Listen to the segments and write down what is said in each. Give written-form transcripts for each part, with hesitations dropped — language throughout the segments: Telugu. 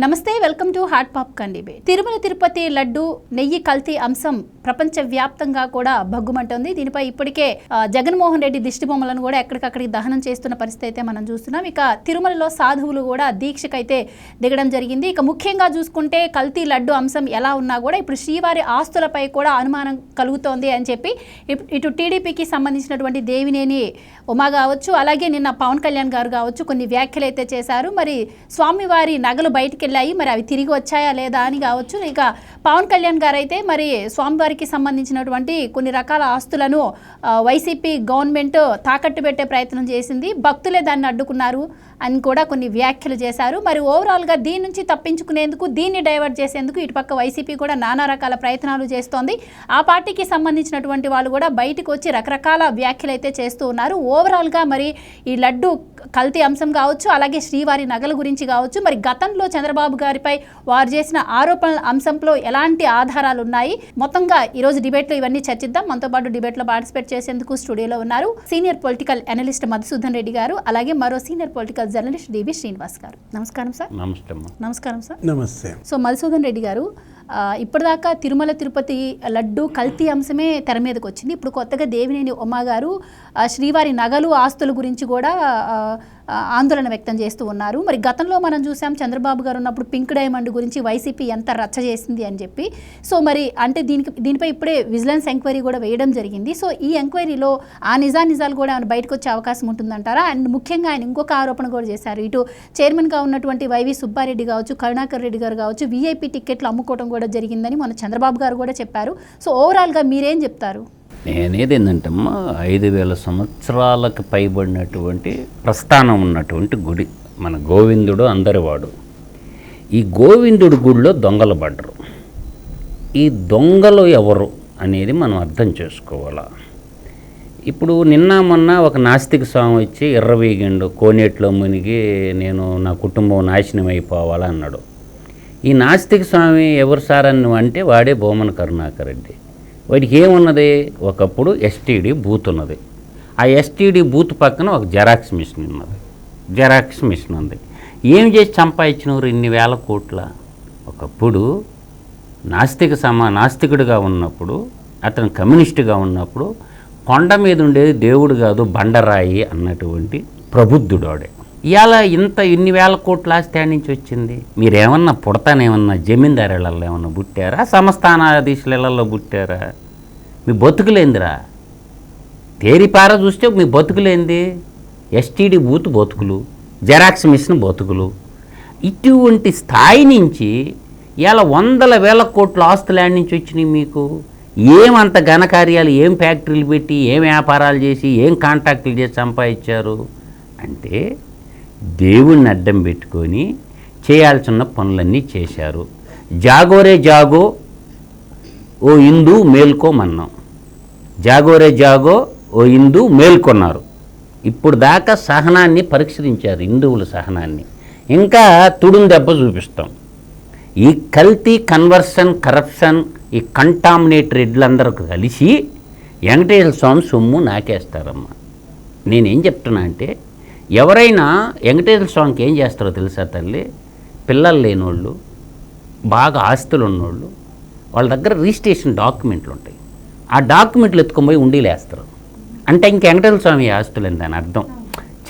నమస్తే, welcome to hot popcorn debate. Tirumala Tirupati laddu నెయ్యి కల్తీ అంశం ప్రపంచ వ్యాప్తంగా కూడా భగ్గుమంటుంది. దీనిపై ఇప్పటికే జగన్మోహన్ రెడ్డి దిష్టి బొమ్మలను కూడా ఎక్కడికక్కడికి దహనం చేస్తున్న పరిస్థితి అయితే మనం చూస్తున్నాం. ఇక తిరుమలలో సాధువులు కూడా దీక్షకైతే దిగడం జరిగింది. ఇక ముఖ్యంగా చూసుకుంటే కల్తీ లడ్డు అంశం ఎలా ఉన్నా కూడా ఇప్పుడు శ్రీవారి ఆస్తులపై కూడా అనుమానం కలుగుతోంది అని చెప్పి ఇటు టీడీపీకి సంబంధించినటువంటి దేవినేని ఉమా కావచ్చు, అలాగే నిన్న పవన్ కళ్యాణ్ గారు కావచ్చు కొన్ని వ్యాఖ్యలు అయితే చేశారు. మరి స్వామివారి నగలు బయటికి వెళ్ళాయి, మరి అవి తిరిగి వచ్చాయా లేదా అని కావచ్చు. ఇక పవన్ కళ్యాణ్ గారు అయితే మరి స్వామివారికి సంబంధించినటువంటి కొన్ని రకాల ఆస్తులను వైసీపీ గవర్నమెంట్ తాకట్టు పెట్టే ప్రయత్నం చేసింది, భక్తులే దాన్ని అడ్డుకున్నారు అని కూడా కొన్ని వ్యాఖ్యలు చేశారు. మరి ఓవరాల్గా దీని నుంచి తప్పించుకునేందుకు, దీన్ని డైవర్ట్ చేసేందుకు ఇటుపక్క వైసీపీ కూడా నానా రకాల ప్రయత్నాలు చేస్తోంది. ఆ పార్టీకి సంబంధించినటువంటి వాళ్ళు కూడా బయటకు వచ్చి రకరకాల వ్యాఖ్యలు అయితే చేస్తూ ఉన్నారు. ఓవరాల్గా మరి ఈ లడ్డు కల్తీ అంశం కావచ్చు, అలాగే శ్రీవారి నగల గురించి కావచ్చు, మరి గతంలో చంద్రబాబు గారిపై వారు చేసిన ఆరోపణల అంశంలో ఎలాంటి ఆధారాలు ఉన్నాయి, మొత్తంగా ఈరోజు డిబేట్లో ఇవన్నీ చర్చిద్దాం. మనతో పాటు డిబేట్లో పార్టిసిపేట్ చేసేందుకు స్టూడియోలో ఉన్నారు senior political analyst Madhusudan Reddy గారు, అలాగే మరో సీనియర్ పొలిటికల్ జర్నలిస్ట్ డివి శ్రీనివాస్ గారు. నమస్కారం సార్. నమస్కారం సార్. నమస్తే. సో మధుసూదన్ రెడ్డి గారు, ఇప్పటిదాకా తిరుమల తిరుపతి లడ్డు కల్తీ అంశమే తెర మీదకి వచ్చింది. ఇప్పుడు కొత్తగా దేవినేని ఉమా గారు శ్రీవారి నగలు ఆస్తుల గురించి కూడా ఆందోళన వ్యక్తం చేస్తూ ఉన్నారు. మరి గతంలో మనం చూసాం చంద్రబాబు గారు ఉన్నప్పుడు పింక్ డైమండ్ గురించి వైసీపీ ఎంత రచ్చ చేసింది అని చెప్పి. సో మరి అంటే దీనిపై ఇప్పుడే విజిలెన్స్ ఎంక్వైరీ కూడా వేయడం జరిగింది. సో ఈ ఎంక్వైరీలో ఆ నిజాలు కూడా బయటకు వచ్చే అవకాశం ఉంటుందంటారా? అండ్ ముఖ్యంగా ఆయన ఇంకొక ఆరోపణ కూడా చేశారు. ఇటు చైర్మన్గా ఉన్నటువంటి వైవి సుబ్బారెడ్డి కావచ్చు, కరుణాకర్ రెడ్డి గారు కావచ్చు, వీఐపీ టికెట్లు అమ్ముకోవడం కూడా జరిగిందని మన చంద్రబాబు గారు కూడా చెప్పారు. సో ఓవరాల్గా మీరేం చెప్తారు? నేనేది ఏంటంటమ్మా, 5000 సంవత్సరాలకు పైబడినటువంటి ప్రస్థానం ఉన్నటువంటి గుడి మన గోవిందుడు అందరివాడు. ఈ గోవిందుడి గుడిలో దొంగలు పడ్డరు. ఈ దొంగలు ఎవరు అనేది మనం అర్థం చేసుకోవాలా. ఇప్పుడు నిన్న మొన్న ఒక నాస్తిక స్వామి వచ్చి ఎర్రవీగిండు, కోనేట్లో మునిగి నేను నా కుటుంబం నాశనం అయిపోవాలా అన్నాడు. ఈ నాస్తిక స్వామి ఎవరు సార్ అని అంటే వాడే బొమ్మన కరుణాకర్ రెడ్డి. వాడికి ఏమున్నది, ఒకప్పుడు ఎస్టీడీ బూత్ ఉన్నది. ఆ ఎస్టీడీ బూత్ పక్కన ఒక జెరాక్స్ మిషన్ ఉంది. ఏం చేసి సంపాదించినవారు ఇన్ని వేల కోట్ల? ఒకప్పుడు నాస్తికుడిగా ఉన్నప్పుడు, అతను కమ్యూనిస్టుగా ఉన్నప్పుడు కొండ మీద ఉండేది దేవుడు కాదు బండరాయి అన్నటువంటి ప్రబుద్ధుడు వాడే. ఇవాళ ఇన్ని వేల కోట్ల ఆస్తి ఆడి నుంచి వచ్చింది? మీరేమన్నా పుడతానేమన్నా జమీందారులలో ఏమన్నా పుట్టారా? సంస్థానాధీశులలో పుట్టారా? మీ బతుకులేందిరా? తేరిపార చూస్తే మీ బతుకులేంది? ఎస్టీడీ బూత్ బతుకులు, జెరాక్స్ మిషన్ బతుకులు. ఇటువంటి స్థాయి నుంచి ఇవాళ 100,000 కోట్ల ఆస్తులు ఆడి నుంచి వచ్చినాయి మీకు. ఏమంత ఘనకార్యాలు, ఏం ఫ్యాక్టరీలు పెట్టి, ఏం వ్యాపారాలు చేసి, ఏం కాంట్రాక్టులు చేసి సంపాదించారు అంటే దేవుణ్ణి అడ్డం పెట్టుకొని చేయాల్సిన పనులన్నీ చేశారు. జాగోరే జాగో ఓ హిందూ మేల్కోమన్నాం. జాగోరే జాగో ఓ హిందూ మేల్కొన్నారు. ఇప్పుడు దాకా సహనాన్ని పరీక్షించారు, హిందువుల సహనాన్ని. ఇంకా తుడుం దెబ్బ చూపిస్తాం. ఈ కల్తీ, కన్వర్షన్, కరప్షన్, ఈ కంటామినేట్ రెడ్లందరూ కలిసి వెంకటేశ్వర స్వామి సొమ్ము నాకేస్తారమ్మా. నేనేం చెప్తున్నా అంటే, ఎవరైనా వెంకటేశ్వర స్వామికి ఏం చేస్తారో తెలుసా తల్లి? పిల్లలు లేనోళ్ళు, బాగా ఆస్తులు ఉన్నోళ్ళు, వాళ్ళ దగ్గర రిజిస్ట్రేషన్ డాక్యుమెంట్లు ఉంటాయి. ఆ డాక్యుమెంట్లు ఎత్తుకొని ఉండీలు వేస్తారు. అంటే ఇంక వెంకటేశ్వర స్వామి ఆస్తులు అని దాని అర్థం.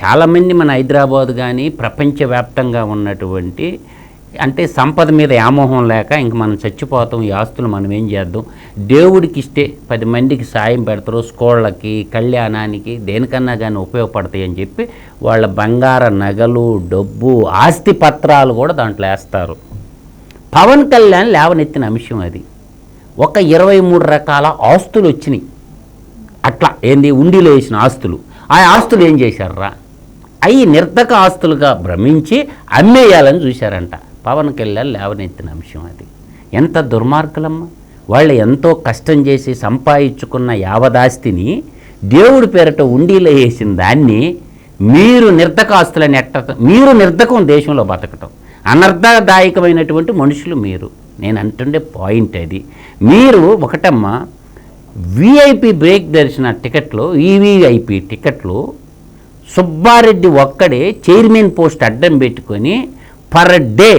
చాలామంది మన హైదరాబాద్ కానీ ప్రపంచవ్యాప్తంగా ఉన్నటువంటి అంటే సంపద మీద వ్యామోహం లేక ఇంక మనం చచ్చిపోతాం, ఈ ఆస్తులు మనం ఏం చేద్దాం, దేవుడికి ఇస్తే 10 మందికి సాయం పెడతారు, స్కూళ్ళకి, కళ్యాణానికి, దేనికన్నా కానీ ఉపయోగపడతాయి అని చెప్పి వాళ్ళ బంగార నగలు, డబ్బు, ఆస్తి పత్రాలు కూడా దాంట్లో వేస్తారు. పవన్ కళ్యాణ్ లేవనెత్తిన అంశం అది. ఒక 23 రకాల ఆస్తులు వచ్చినాయి. అట్లా ఏంది, ఉండిలో వేసిన ఆస్తులు. ఆ ఆస్తులు ఏం చేశారా? అవి నిర్ధక ఆస్తులుగా భ్రమించి అమ్మేయాలని చూశారంట. పవన్ కళ్యాణ్ లేవనెత్తిన అంశం అది. ఎంత దుర్మార్గులమ్మా! వాళ్ళు ఎంతో కష్టం చేసి సంపాదించుకున్న యావదాస్తిని దేవుడి పేరట ఉండీలో వేసిన దాన్ని మీరు నిర్ధక ఆస్తులని మీరు నిర్ధకం దేశంలో బతకటం, అనర్థదాయకమైనటువంటి మనుషులు మీరు. నేను అంటుండే పాయింట్ అది. మీరు ఒకటమ్మా, విఐపి బ్రేక్ దర్శన టికెట్లు, ఈవీఐపి టికెట్లు సుబ్బారెడ్డి ఒక్కడే చైర్మన్ పోస్ట్ అడ్డం పెట్టుకొని పర్ డే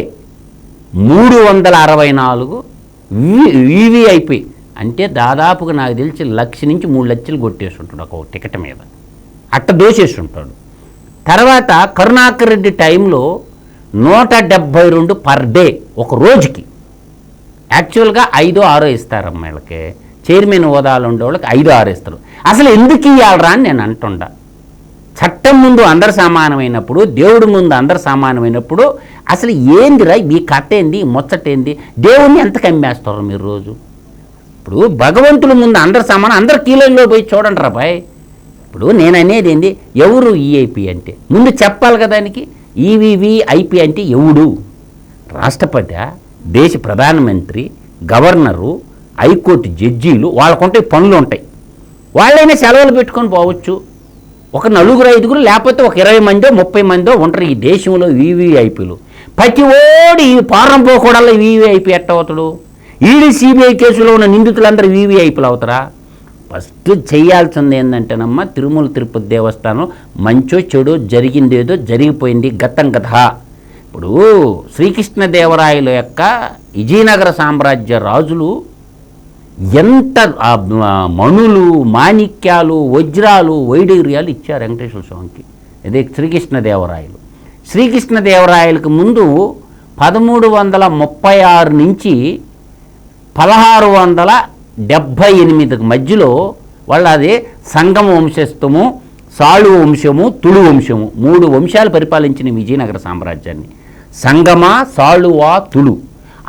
364 VVIP అంటే దాదాపుగా నాకు తెలిసి 1,00,000 నుంచి 3 లక్షలు కొట్టేసి ఉంటాడు ఒక టికెట్ మీద, అట్ట దోచేసి ఉంటాడు. తర్వాత కరుణాకర్ రెడ్డి టైంలో 172 పర్ డే ఒక రోజుకి. యాక్చువల్గా 5-6 ఇస్తారు అమ్మాయిలకి, చైర్మన్ హోదాలు ఉండేవాళ్ళకి 5-6 ఇస్తారు. అసలు ఎందుకు ఇవ్వాలరా అని నేను అంటుండా. చట్టం ముందు అందరు సమానమైనప్పుడు, దేవుడి ముందు అందరు సమానమైనప్పుడు అసలు ఏందిరా ఈ కథ ఏంది, ముచ్చటేంది? దేవుణ్ణి ఎంత కమ్మేస్తారు మీరు రోజు? ఇప్పుడు భగవంతుల ముందు అందరు సమానం, అందరు కీలల్లో పోయి చూడండి రా బాయ్. ఇప్పుడు నేను అనేది ఏంది, ఎవరు ఈఐపీ అంటే ముందు చెప్పాలి కదా. దానికి ఈవీవీఐపీ అంటే ఎవడు? రాష్ట్రపతి, దేశ ప్రధానమంత్రి, గవర్నరు, హైకోర్టు జడ్జీలు, వాళ్ళకుంటే పనులు ఉంటాయి. వాళ్ళైనా సెలవులు పెట్టుకొని పోవచ్చు. ఒక 4-5 లేకపోతే ఒక 20 మందో 30 మందో ఉంటారు ఈ దేశంలో వీవీఐపీలు. ప్రతి ఓడి పారం పోకూడల్లో వీవీఐపీ ఎట్టవుతాడు? ఈడీ సిబిఐ కేసులో ఉన్న నిందితులందరూ వీవీఐపీలు అవుతారా? ఫస్ట్ చేయాల్సింది ఏంటంటేనమ్మా, తిరుమల తిరుపతి దేవస్థానం మంచో చెడో జరిగిందేదో జరిగిపోయింది, గతం కథ. ఇప్పుడు శ్రీకృష్ణదేవరాయల యొక్క విజయనగర సామ్రాజ్య రాజులు ఎంత మణులు, మాణిక్యాలు, వజ్రాలు, వైడూర్యాలు ఇచ్చారు వెంకటేశ్వర స్వామికి. ఇదే శ్రీకృష్ణదేవరాయలు. శ్రీకృష్ణదేవరాయలకు ముందు 1336 నుంచి 1678 మధ్యలో వాళ్ళది సంగమ వంశస్థము, సాళు వంశము, తుళు వంశము, 3 వంశాలు పరిపాలించిన విజయనగర సామ్రాజ్యాన్ని. సంగమ, సాళువ, తుళు.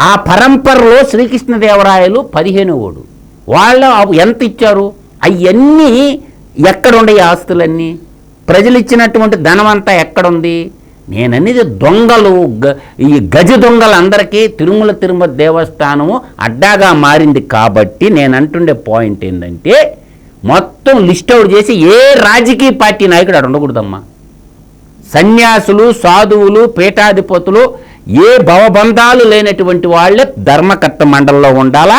ఆ పరంపరలో శ్రీకృష్ణదేవరాయలు 15వ. వాళ్ళు ఎంత ఇచ్చారు? అవన్నీ ఎక్కడుండే ఆస్తులన్నీ? ప్రజలు ఇచ్చినటువంటి ధనం అంతా ఎక్కడుంది? నేననేది దొంగలు, ఈ గజ దొంగలందరికీ తిరుమల దేవస్థానము అడ్డాగా మారింది. కాబట్టి నేను అంటుండే పాయింట్ ఏంటంటే, మొత్తం లిస్ట్ అవుట్ చేసి ఏ రాజకీయ పార్టీ నాయకుడు అక్కడ ఉండకూడదమ్మా. సన్యాసులు, సాధువులు, పీఠాధిపతులు, ఏ భవబంధాలు లేనటువంటి వాళ్ళే ధర్మకర్త మండలిలో ఉండాలా.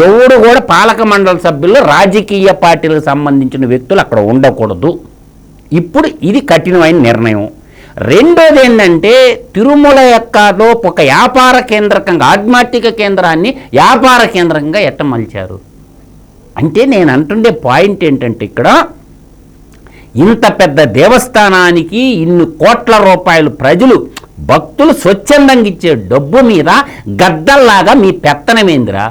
ఎవడు కూడా పాలక మండలి సభ్యులు రాజకీయ పార్టీలకు సంబంధించిన వ్యక్తులు అక్కడ ఉండకూడదు. ఇప్పుడు ఇది కఠినమైన నిర్ణయం. రెండోది ఏంటంటే, తిరుమల యొక్కలో ఒక వ్యాపార కేంద్రకంగా, ఆధ్యాత్మిక కేంద్రాన్ని వ్యాపార కేంద్రంగా ఎట్ట మలిచారు అంటే, నేను అంటుండే పాయింట్ ఏంటంటే, ఇక్కడ ఇంత పెద్ద దేవస్థానానికి ఇన్ని కోట్ల రూపాయలు ప్రజలు భక్తులు స్వచ్ఛందంగా ఇచ్చే డబ్బు మీద గద్దల్లాగా మీ పెత్తనమేందిరా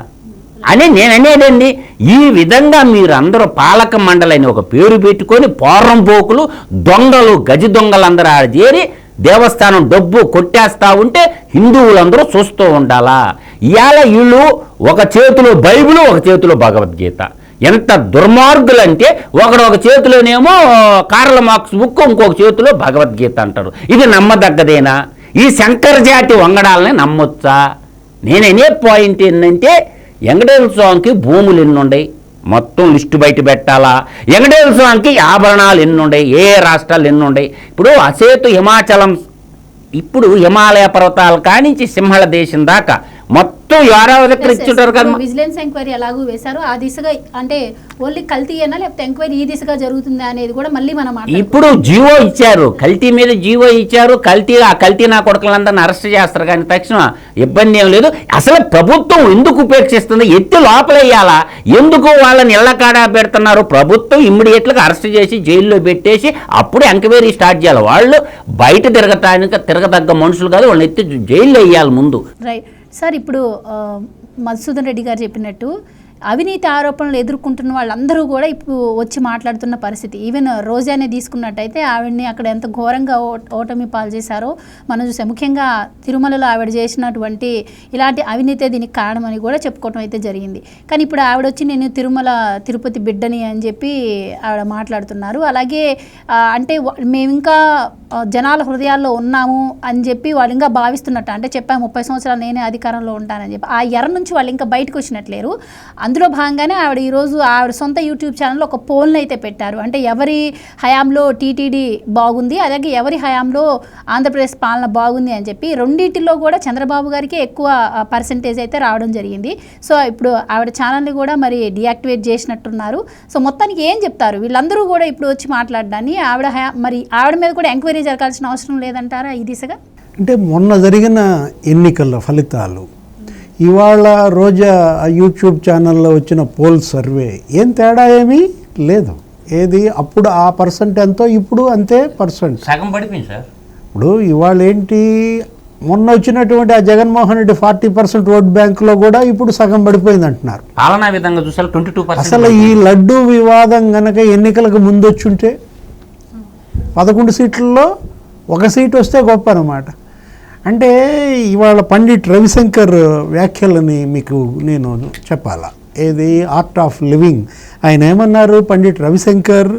అని నేను అనేదండి. ఈ విధంగా మీరు అందరూ పాలక మండలి అని ఒక పేరు పెట్టుకొని పోరంపోకులు, దొంగలు, గజ దొంగలందరూ ఆడ చేరి దేవస్థానం డబ్బు కొట్టేస్తూ ఉంటే హిందువులందరూ చూస్తూ ఉండాలా. ఇవాళ వీళ్ళు ఒక చేతిలో బైబిల్, ఒక చేతిలో భగవద్గీత. ఎంత దుర్మార్గులంటే, ఒక చేతిలోనేమో కార్ల మార్క్స్ బుక్, ఇంకొక చేతిలో భగవద్గీత అంటారు. ఇది నమ్మదగ్గదేనా? ఈ శంకర జాతి వంగడాలని నమ్మొచ్చా? నేననే పాయింట్ ఏంటంటే, వెంకటేశ్వర స్వామికి భూములు ఎన్నుండయి, మొత్తం లిస్టు బయట పెట్టాలా. వెంకటేశ్వర స్వామికి ఆభరణాలు ఎన్నుండయి, ఏ రాష్ట్రాలు ఎన్నుండయి. ఇప్పుడు అసేతు హిమాచలం, ఇప్పుడు హిమాలయ పర్వతాల కానించి సింహళ దేశం దాకా మొత్తం విజిలెన్స్ ఎంక్వైరీ ఎలాగూ వేశారు. ఆ దిశగా అంటే ఓన్లీ కల్తీ అయినా లేకపోతే ఎంక్వైరీ ఈ దిశగా జరుగుతుందా అనేది కూడా మళ్ళీ మనం ఇప్పుడు జీవో ఇచ్చారు, కల్తీ మీద జీవో ఇచ్చారు. ఆ కల్తీ నా కొడుకులందరినీ అరెస్ట్ చేస్తారు, కానీ తక్షణ ఇబ్బంది ఏం లేదు. అసలు ప్రభుత్వం ఎందుకు ఉపేక్షిస్తుంది? ఎత్తి లోపలయ్యాలా? ఎందుకు వాళ్ళని ఇళ్లకాడా పెడుతున్నారు? ప్రభుత్వం ఇమ్మీడియట్గా అరెస్ట్ చేసి జైల్లో పెట్టేసి అప్పుడు ఎంక్వైరీ స్టార్ట్ చేయాలి. వాళ్ళు బయట తిరగదగ్గ మనుషులు కాదు, వాళ్ళని ఎత్తి జైల్లో వేయాలి ముందు. రైట్ సార్, ఇప్పుడు మధుసూదన్ రెడ్డి గారు చెప్పినట్టు అవినీతి ఆరోపణలు ఎదుర్కొంటున్న వాళ్ళందరూ కూడా ఇప్పుడు వచ్చి మాట్లాడుతున్న పరిస్థితి. ఈవెన్ రోజానే తీసుకున్నట్టయితే ఆవిడని అక్కడ ఎంత ఘోరంగా ఓటమి పాలు చేశారో మనం చూసాం. ముఖ్యంగా తిరుమలలో ఆవిడ చేసినటువంటి ఇలాంటి అవినీతే దీనికి కారణమని కూడా చెప్పుకోవటం అయితే జరిగింది. కానీ ఇప్పుడు ఆవిడ వచ్చి నేను తిరుపతి బిడ్డని అని చెప్పి ఆవిడ మాట్లాడుతున్నారు. అలాగే అంటే మేము ఇంకా జనాల హృదయాల్లో ఉన్నాము అని చెప్పి వాళ్ళు ఇంకా భావిస్తున్నట్టు, అంటే చెప్పా 30 సంవత్సరాలు నేనే అధికారంలో ఉంటానని చెప్పి ఆ ఎర్ర నుంచి వాళ్ళు ఇంకా బయటకు వచ్చినట్లేరు. అందులో భాగంగానే ఆవిడ ఈరోజు ఆవిడ సొంత యూట్యూబ్ ఛానల్లో ఒక పోల్ని అయితే పెట్టారు. అంటే ఎవరి హయాంలో టీటీడీ బాగుంది, అలాగే ఎవరి హయాంలో ఆంధ్రప్రదేశ్ పాలన బాగుంది అని చెప్పి రెండింటిలో కూడా చంద్రబాబు గారికి ఎక్కువ పర్సెంటేజ్ అయితే రావడం జరిగింది. సో ఇప్పుడు ఆవిడ ఛానల్ని కూడా మరి డియాక్టివేట్ చేసినట్టున్నారు. సో మొత్తానికి ఏం చెప్తారు వీళ్ళందరూ కూడా ఇప్పుడు వచ్చి మాట్లాడడాన్ని? ఆవిడ మీద కూడా ఎంక్వైరీ జరగాల్సిన అవసరం లేదంటారా ఈ దిశగా? అంటే మొన్న జరిగిన ఎన్నికల ఫలితాలు, ఇవాళ రోజా యూట్యూబ్ ఛానల్లో వచ్చిన పోల్ సర్వే ఏం తేడా ఏమీ లేదు. ఏది అప్పుడు ఆ పర్సెంట్ ఎంతో ఇప్పుడు అంతే పర్సెంట్, సగం పడిపోయింది సార్. ఇప్పుడు ఇవాళ ఏంటి, మొన్న వచ్చినటువంటి ఆ జగన్మోహన్ రెడ్డి 40% ఓట్ బ్యాంకులో కూడా ఇప్పుడు సగం పడిపోయింది అంటున్నారు. పాలనా విధంగా చూసారు 22%. అసలు ఈ లడ్డూ వివాదం గనక ఎన్నికలకు ముందు వచ్చుంటే 11 సీట్లలో 1 సీట్ వస్తే గొప్ప అన్నమాట. అంటే ఇవాళ పండిట్ రవిశంకర్ వ్యాఖ్యలని మీకు నేను చెప్పాలా, ఏది ఆర్ట్ ఆఫ్ లివింగ్. ఆయన ఏమన్నారు, పండిట్ రవిశంకర్,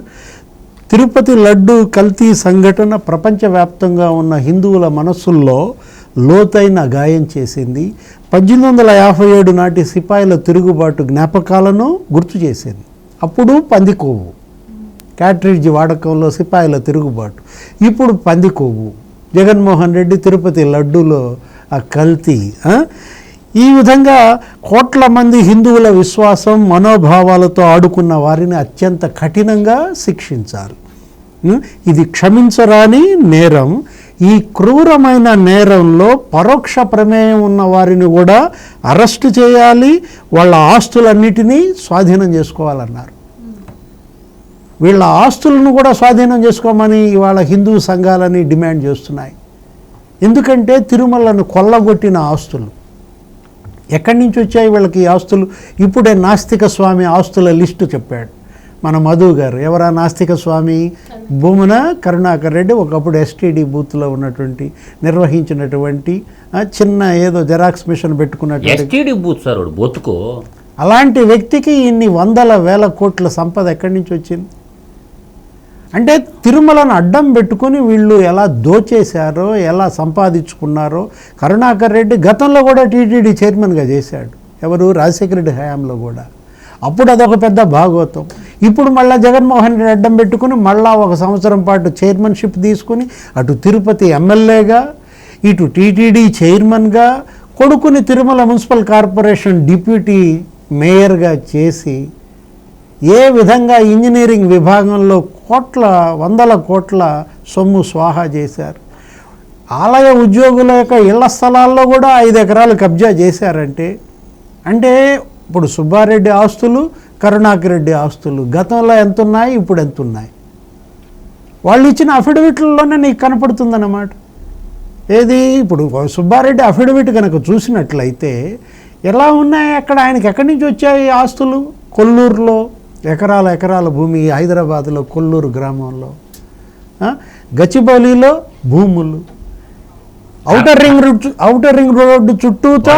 తిరుపతి లడ్డు కల్తీ సంఘటన ప్రపంచవ్యాప్తంగా ఉన్న హిందువుల మనస్సుల్లో లోతైన గాయం చేసింది. 1857 నాటి సిపాయిల తిరుగుబాటు జ్ఞాపకాలను గుర్తు చేసింది. అప్పుడు పందికొవ్వు, క్యాట్రిడ్జ్ వాడకంలో సిపాయిల తిరుగుబాటు, ఇప్పుడు పందికొవ్వు, జగన్మోహన్ రెడ్డి తిరుపతి లడ్డూలో ఆ కల్తీ. ఈ విధంగా కోట్ల మంది హిందువుల విశ్వాసం మనోభావాలతో ఆడుకున్న వారిని అత్యంత కఠినంగా శిక్షించాలి. ఇది క్షమించరాని నేరం. ఈ క్రూరమైన నేరంలో పరోక్ష ప్రమేయం ఉన్న వారిని కూడా అరెస్టు చేయాలి, వాళ్ళ ఆస్తులన్నిటినీ స్వాధీనం చేసుకోవాలన్నారు. వీళ్ళ ఆస్తులను కూడా స్వాధీనం చేసుకోమని ఇవాళ హిందూ సంఘాలని డిమాండ్ చేస్తున్నాయి. ఎందుకంటే తిరుమలను కొల్లగొట్టిన ఆస్తులు ఎక్కడి నుంచి వచ్చాయి వీళ్ళకి ఈ ఆస్తులు? ఇప్పుడే నాస్తిక స్వామి ఆస్తుల లిస్టు చెప్పాడు మన మధు గారు. ఎవరా నాస్తిక స్వామి? భూమన కరుణాకర్ రెడ్డి ఒకప్పుడు STD బూత్లో ఉన్నటువంటి నిర్వహించినటువంటి చిన్న ఏదో జెరాక్స్ మిషన్ పెట్టుకున్నటువంటి STD బూత్ సార్ బొత్తుకో. అలాంటి వ్యక్తికి ఇన్ని వందల వేల కోట్ల సంపద ఎక్కడి నుంచి వచ్చింది? అంటే తిరుమలను అడ్డం పెట్టుకుని వీళ్ళు ఎలా దోచేశారో, ఎలా సంపాదించుకున్నారో. కరుణాకర్ రెడ్డి గతంలో కూడా TTD చైర్మన్గా చేశాడు. ఎవరు? రాజశేఖర రెడ్డి హయాంలో కూడా. అప్పుడు అదొక పెద్ద భాగవతం. ఇప్పుడు మళ్ళీ జగన్మోహన్ రెడ్డి అడ్డం పెట్టుకుని మళ్ళా 1 సంవత్సరం పాటు చైర్మన్షిప్ తీసుకుని అటు తిరుపతి ఎమ్మెల్యేగా, ఇటు TTD చైర్మన్గా, కొడుకుని తిరుమల మున్సిపల్ కార్పొరేషన్ డిప్యూటీ మేయర్గా చేసి ఏ విధంగా ఇంజనీరింగ్ విభాగంలో వందల కోట్ల సొమ్ము స్వాహా చేశారు. ఆలయ ఉద్యోగుల యొక్క ఇళ్ల స్థలాల్లో కూడా 5 ఎకరాలు కబ్జా చేశారంటే, అంటే ఇప్పుడు సుబ్బారెడ్డి ఆస్తులు, కరుణాకర్ రెడ్డి ఆస్తులు గతంలో ఎంత ఉన్నాయి, ఇప్పుడు ఎంత ఉన్నాయి? వాళ్ళు ఇచ్చిన అఫిడవిట్లలోనే నీకు కనపడుతుందన్నమాట. ఏది ఇప్పుడు సుబ్బారెడ్డి అఫిడవిట్ కనుక చూసినట్లయితే ఎలా ఉన్నాయి అక్కడ, ఆయనకి ఎక్కడి నుంచి వచ్చాయి ఆస్తులు? కొల్లూరులో ఎకరాల భూమి, హైదరాబాద్లో కొల్లూరు గ్రామంలో, గచ్చిబౌలిలో భూములు, ఔటర్ రింగ్ రోడ్డు చుట్టూతో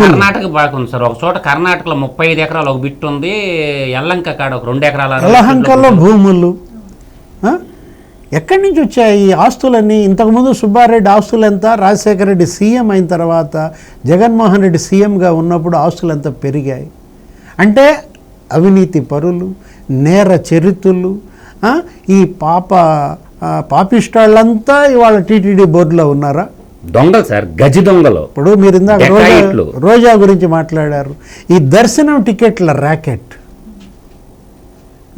కర్ణాటక బాగా ఉంది సార్. ఒక చోట కర్ణాటకలో 35 ఎకరాలు ఒక బిట్ ఉంది, యల్లంక కాడ ఒక 2 ఎకరాల యలహంకలో భూములు. ఎక్కడి నుంచి వచ్చాయి ఈ ఆస్తులన్నీ? ఇంతకుముందు సుబ్బారెడ్డి ఆస్తులు ఎంత? రాజశేఖర రెడ్డి సీఎం అయిన తర్వాత, జగన్మోహన్ రెడ్డి సీఎంగా ఉన్నప్పుడు ఆస్తులు ఎంత పెరిగాయి? అంటే అవినీతి పరులు, నేర చరిత్రులు, ఈ పాపిష్టాళ్ళంతా ఇవాళ TTD బోర్డులో ఉన్నారా? దొంగలు సార్, గజి దొంగలు. ఇప్పుడు మీరు ఇందాక రోజా గురించి మాట్లాడారు. ఈ దర్శనం టికెట్ల ర్యాకెట్,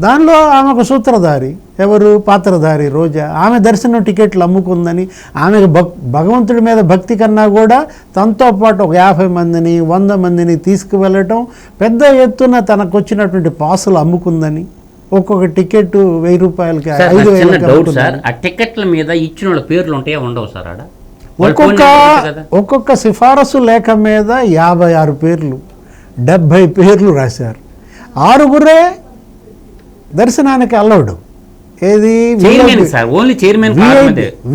దానిలో ఆమె ఒక సూత్రధారి. ఎవరు? పాత్రధారి రోజా. ఆమె దర్శనం టికెట్లు అమ్ముకుందని, ఆమెకు భగవంతుడి మీద భక్తి కన్నా కూడా తనతో పాటు ఒక 50 మందిని 100 మందిని తీసుకువెళ్ళటం, పెద్ద ఎత్తున తనకు వచ్చినటువంటి పాసులు అమ్ముకుందని, ఒక్కొక్క టికెట్ 1000 రూపాయలకి 5,000 సార్. ఆ టికెట్ల మీద ఇచ్చిన వాళ్ళ పేర్లు ఉంటాయో ఉండవు సార్? ఆడ ఒక్కొక్క సిఫారసు లేఖ మీద 56 పేర్లు 70 పేర్లు రాశారు. 6గురే దర్శనానికి అలౌడ్. ఏది?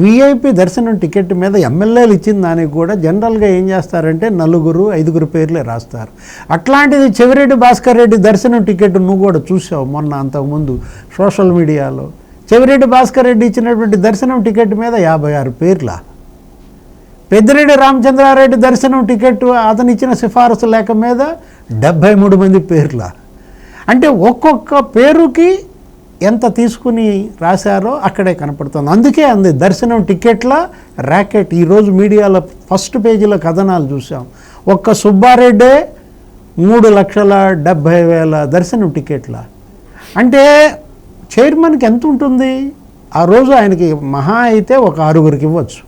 VIP దర్శనం టికెట్ మీద ఎమ్మెల్యేలు ఇచ్చిన దానికి కూడా జనరల్గా ఏం చేస్తారంటే 4, 5 పేర్లే రాస్తారు. అట్లాంటిది చెవిరెడ్డి భాస్కర్ రెడ్డి దర్శనం టికెట్ నువ్వు కూడా చూసావు మొన్న, అంతకుముందు సోషల్ మీడియాలో. చెవిరెడ్డి భాస్కర్ రెడ్డి ఇచ్చినటువంటి దర్శనం టికెట్ మీద 56 పేర్ల. పెద్దిరెడ్డి రామచంద్రారెడ్డి దర్శనం టికెట్ అతను ఇచ్చిన సిఫారసు లేఖ మీద 73 మంది పేర్ల. అంటే ఒక్కొక్క పేరుకి ఎంత తీసుకుని రాశారో అక్కడే కనపడుతుంది. అందుకే అంది దర్శనం టికెట్ల ర్యాకెట్. ఈరోజు మీడియాలో ఫస్ట్ పేజీలో కథనాలు చూసాం. ఒక్క సుబ్బారెడ్డే 3,70,000 దర్శనం టికెట్ల. అంటే చైర్మన్కి ఎంత ఉంటుంది ఆ రోజు? ఆయనకి మహా అయితే ఒక 6గురికి ఇవ్వచ్చు.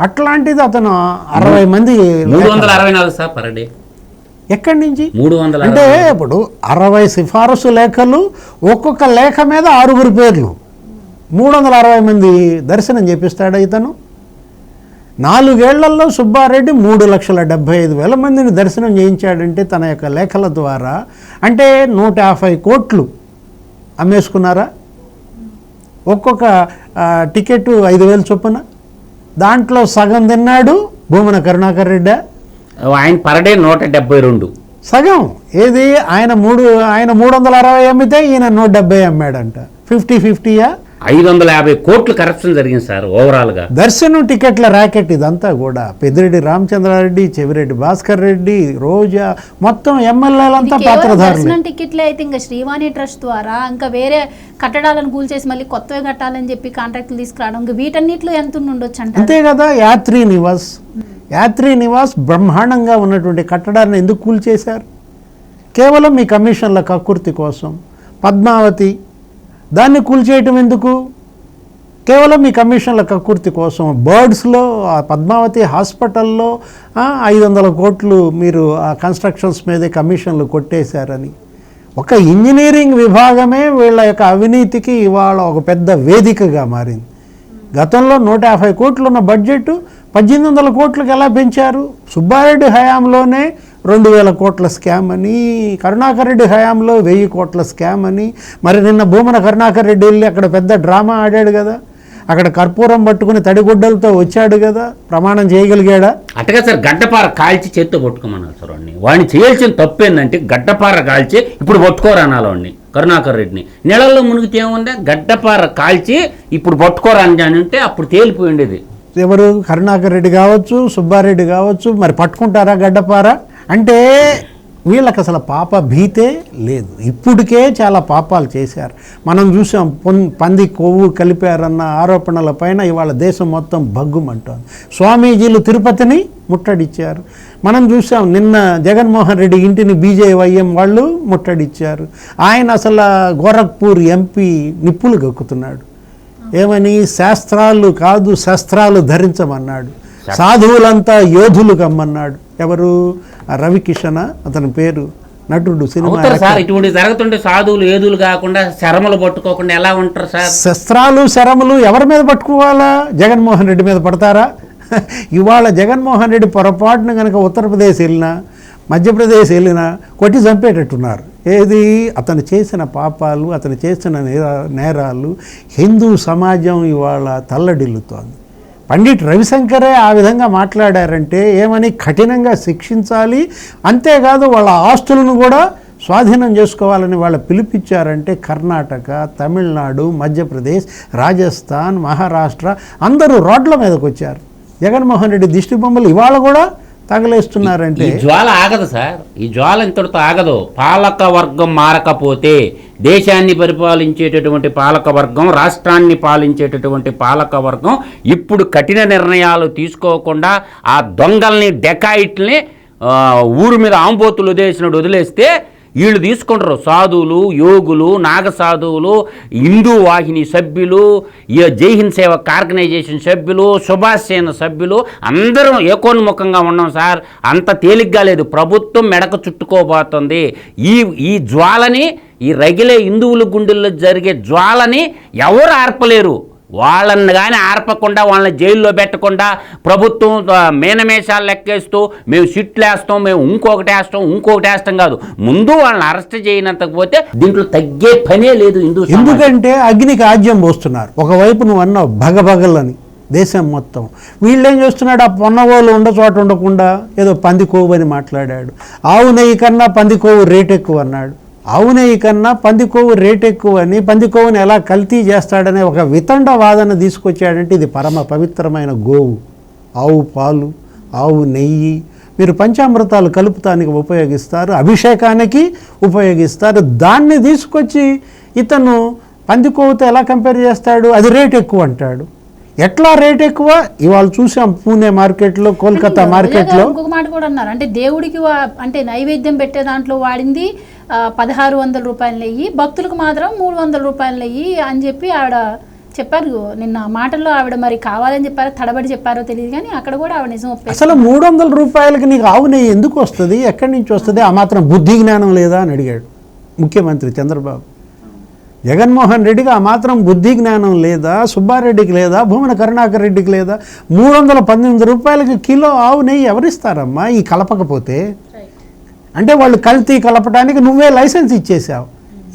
అట్లాంటిది అతను 60 మంది 364 సార్ పర్ డే. ఎక్కడి నుంచి 360 అంటే ఇప్పుడు 60 సిఫారసు లేఖలు, ఒక్కొక్క లేఖ మీద 6 పేర్లు, 360 మంది దర్శనం చేపిస్తాడు ఇతను. 4 ఏళ్లలో సుబ్బారెడ్డి 3,75,000 మందిని దర్శనం చేయించాడంటే తన యొక్క లేఖల ద్వారా. అంటే 150 కోట్లు అమ్మేసుకున్నారా? ఒక్కొక్క టికెట్ 5,000 చొప్పున. దాంట్లో సగం తిన్నాడు భూమన కరుణాకర్ రెడ్డి. ఆయన పర్ డే 172. సగం ఏది ఆయన 360 అమ్మితే ఈయన 170 అమ్మాడంట. 50-50యా? 550 కోట్లు కరప్షన్ జరిగింది సార్ ఓవరాల్గా. దర్శనం టికెట్ల ర్యాకెట్ ఇదంతా కూడా. పెద్దిరెడ్డి రామచంద్రారెడ్డి, చెవిరెడ్డి భాస్కర్ రెడ్డి, రోజా, మొత్తం ఎమ్మెల్యేలంతా పాత్రధారులు. దర్శనం టికెట్లే అయితే ఇంకా శ్రీవాణి ట్రస్ట్ ద్వారా ఇంకా వేరే కట్టడాలను కూల్చేసి మళ్ళీ కొత్తవి కట్టాలని చెప్పి కాంట్రాక్టులు తీసుకురావడం, ఇంకా వీటన్నిటిలో ఎంత ఉండొచ్చు అంటే అంతే కదా. యాత్రి నివాస్ బ్రహ్మాండంగా ఉన్నటువంటి కట్టడాన్ని ఎందుకు కూల్చేశారు? కేవలం మీ కమిషన్ల కక్కుర్తి కోసం. పద్మావతి, దాన్ని కూల్చేయటం ఎందుకు? కేవలం మీ కమిషన్ల కక్కుర్తి కోసం. బర్డ్స్లో పద్మావతి హాస్పిటల్లో 500 కోట్లు మీరు ఆ కన్స్ట్రక్షన్స్ మీదే కమిషన్లు కొట్టేశారని. ఒక ఇంజనీరింగ్ విభాగమే వీళ్ళ యొక్క అవినీతికి ఇవాళ ఒక పెద్ద వేదికగా మారింది. గతంలో 150 కోట్లు ఉన్న బడ్జెట్ 1800 కోట్లకు ఎలా పెంచారు? సుబ్బారెడ్డి హయాంలోనే 2,000 కోట్ల స్కామ్ అని, కరుణాకర్ రెడ్డి హయాంలో 1000 కోట్ల స్కామ్ అని. మరి నిన్న భూమన కరుణాకర్ రెడ్డి వెళ్ళి అక్కడ పెద్ద డ్రామా ఆడాడు కదా. అక్కడ కర్పూరం పట్టుకుని తడిగుడ్డలతో వచ్చాడు కదా, ప్రమాణం చేయగలిగాడా? అట్టగా సార్ గడ్డపార కాల్చి చేత్తో పట్టుకోమన్నారు సార్ వాడిని. వాడిని చేయాల్సిన తప్పు ఏంటంటే గడ్డపార కాల్చి ఇప్పుడు పట్టుకోరనాలి వాడిని, కరుణాకర్ రెడ్డిని. నీళ్ళల్లో మునిగితే ఏముంది? గడ్డపార కాల్చి ఇప్పుడు పట్టుకోరని అంటే అప్పుడు తేలిపోయి ఉండేది. ఎవరు? కరుణాకర్ రెడ్డి కావచ్చు, సుబ్బారెడ్డి కావచ్చు. మరి పట్టుకుంటారా గడ్డపార? అంటే వీళ్ళకి అసలు పాప భీతే లేదు. ఇప్పటికే చాలా పాపాలు చేశారు. మనం చూసాం, పంది కొవ్వు కలిపారన్న ఆరోపణల పైన ఇవాళ దేశం మొత్తం భగ్గుమంటోంది. స్వామీజీలు తిరుపతిని ముట్టడిచ్చారు. మనం చూసాం, నిన్న జగన్మోహన్ రెడ్డి ఇంటిని బీజేవైఎం వాళ్ళు ముట్టడిచ్చారు. ఆయన అసలు గోరఖ్పూర్ ఎంపీ నిప్పులు గక్కుతున్నాడు. ఏమని? శాస్త్రాలు కాదు శస్త్రాలు ధరించమన్నాడు. సాధువులంతా యోధులు కమ్మన్నాడు. ఎవరు? రవికిషన్ అతని పేరు, నటుడు, సినిమా. సార్ ఇటువంటి జరుగుతుంటే సాధువులు ఏదులు కాకుండా శరములు పట్టుకోకుండా ఎలా ఉంటారు సార్? శస్త్రాలు శరములు ఎవరి మీద పట్టుకోవాలా? జగన్మోహన్ రెడ్డి మీద పడతారా? ఇవాళ జగన్మోహన్ రెడ్డి పొరపాటున కనుక ఉత్తరప్రదేశ్ వెళ్ళినా, మధ్యప్రదేశ్ వెళ్ళినా కొట్టి చంపేటట్టున్నారు. ఏది? అతను చేసిన పాపాలు, అతను చేసిన నేరాలు హిందూ సమాజం ఇవాళ తల్లడిల్లుతోంది. పండిట్ రవిశంకరే ఆ విధంగా మాట్లాడారంటే ఏమని? కఠినంగా శిక్షించాలి, అంతేకాదు వాళ్ళ ఆస్తులను కూడా స్వాధీనం చేసుకోవాలని వాళ్ళు పిలిపించారంటే కర్ణాటక, తమిళనాడు, మధ్యప్రదేశ్, రాజస్థాన్, మహారాష్ట్ర అందరూ రోడ్ల మీదకి వచ్చారు. జగన్మోహన్ రెడ్డి దిష్టి బొమ్మలు ఇవాళ కూడా తగలేస్తున్నారంటే ఈ జ్వాల ఆగదు సార్. ఈ జ్వాల ఇంతటితో ఆగదు. పాలక వర్గం మారకపోతే దేశాన్ని పరిపాలించేటటువంటి పాలక వర్గం, రాష్ట్రాన్ని పాలించేటటువంటి పాలక వర్గం ఇప్పుడు కఠిన నిర్ణయాలు తీసుకోకుండా ఆ దొంగల్ని, డెకాయిట్ని ఊరు మీద ఆంబోతులు వదిలేస్తే వీళ్ళు తీసుకుంటారు. సాధువులు, యోగులు, నాగసాధువులు, హిందూ వాహిని సభ్యులు, జై హింద్ సేవక్ ఆర్గనైజేషన్ సభ్యులు, సుభాష్ సేన సభ్యులు అందరం ఏకోన్ముఖంగా ఉన్నాం సార్. అంత తేలిగ్గా లేదు. ప్రభుత్వం మెడకు చుట్టుకోబోతుంది. ఈ జ్వాలని, ఈ రగిలే హిందువుల గుండెల్లో జరిగే జ్వాలని ఎవరు ఆర్పలేరు. వాళ్ళని కానీ ఆర్పకుండా, వాళ్ళని జైల్లో పెట్టకుండా ప్రభుత్వం మేనమేషాలు లెక్కేస్తూ మేము సిట్లు వేస్తాం, మేము ఇంకొకటి వేస్తాం కాదు. ముందు వాళ్ళని అరెస్ట్ చేయనంతకపోతే దీంట్లో తగ్గే పనే లేదు హిందూ. ఎందుకంటే అగ్నికి ఆజ్యం పోస్తున్నారు. ఒకవైపు నువ్వు అన్నావు భగభగలని దేశం మొత్తం. వీళ్ళేం చేస్తున్నాడు? ఆ పొన్నగోలు చోట ఉండకుండా ఏదో పంది కొవ్వు అని మాట్లాడాడు. ఆవు నెయ్యి కన్నా పంది కొవ్వు రేట్ ఎక్కువ అన్నాడు. ఆవు నెయ్యి కన్నా పంది కొవ్వు రేట్ ఎక్కువ అని, పంది కొవ్వుని ఎలా కల్తీ చేస్తాడనే ఒక వితండ వాదన తీసుకొచ్చాడంటే ఇది పరమ పవిత్రమైన గోవు. ఆవు పాలు, ఆవు నెయ్యి మీరు పంచామృతాలు కలుపుతానికి ఉపయోగిస్తారు, అభిషేకానికి ఉపయోగిస్తారు. దాన్ని తీసుకొచ్చి ఇతను పంది కొవ్వుతో ఎలా కంపేర్ చేస్తాడు? అది రేట్ ఎక్కువ అంటాడు. ఎట్లా రేట్ ఎక్కువ? ఇవాళ చూసాం పూణే మార్కెట్లో, కోల్కతా మార్కెట్లో. ఇంకొక మాట కూడా అన్నారు, అంటే దేవుడికి అంటే నైవేద్యం పెట్టే దాంట్లో వాడింది 1600 రూపాయల నెయ్యి, భక్తులకు మాత్రం 300 రూపాయల నెయ్యి అని చెప్పి ఆవిడ చెప్పారు నిన్న మాటల్లో ఆవిడ, మరి కావాలని చెప్పారో తడబడి చెప్పారో తెలియదు కానీ అక్కడ కూడా ఆవిడ నిజం ఒప్పేసింది. అసలు 300 రూపాయలకి నీకు ఆవు నెయ్యి ఎందుకు వస్తుంది, ఎక్కడి నుంచి వస్తుంది, ఆ మాత్రం బుద్ధి జ్ఞానం లేదా అని అడిగాడు ముఖ్యమంత్రి చంద్రబాబు. జగన్మోహన్ రెడ్డికి ఆ మాత్రం బుద్ధి జ్ఞానం లేదా, సుబ్బారెడ్డికి లేదా, భూమన కరుణాకర్ రెడ్డికి లేదా? 318 రూపాయలకి కిలో ఆవు నెయ్యి ఎవరిస్తారమ్మా ఈ కలపకపోతే? అంటే వాళ్ళు కల్తీ కలపడానికి నువ్వే లైసెన్స్ ఇచ్చేసావు.